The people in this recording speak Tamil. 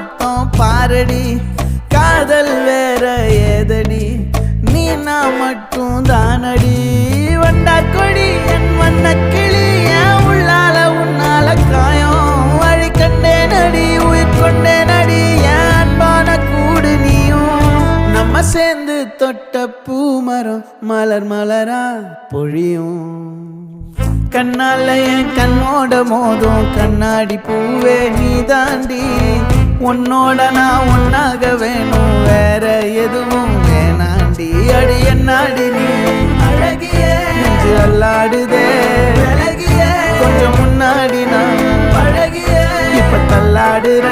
மொத்தம் பாரடி காதல் வேற ஏதடி நீ நான் மட்டும் தானடி வண்டா கொடி என் வண்ண கிளி என் உள்ளால உன்னால காயம் வழி கண்டே நடி உயிர் கொண்டே நடி என் அன்பான கூடு நீயும் நம்ம சேர்ந்து தொட்ட பூமரம் மலர் மலரா பொழியும் கண்ணால என் கண்ணோட மோதும் கண்ணாடி பூவே நீ தாண்டி உன்னோட நான் ஒன்னாக வேணும் வேற எதுவும் வேணாண்டி அடி என்னாடி நீ அழகிய நெஞ்சு அல்லாடுதே அழகிய கொஞ்சம் முன்னாடி நான் அழகிய இப்ப தள்ளாடுற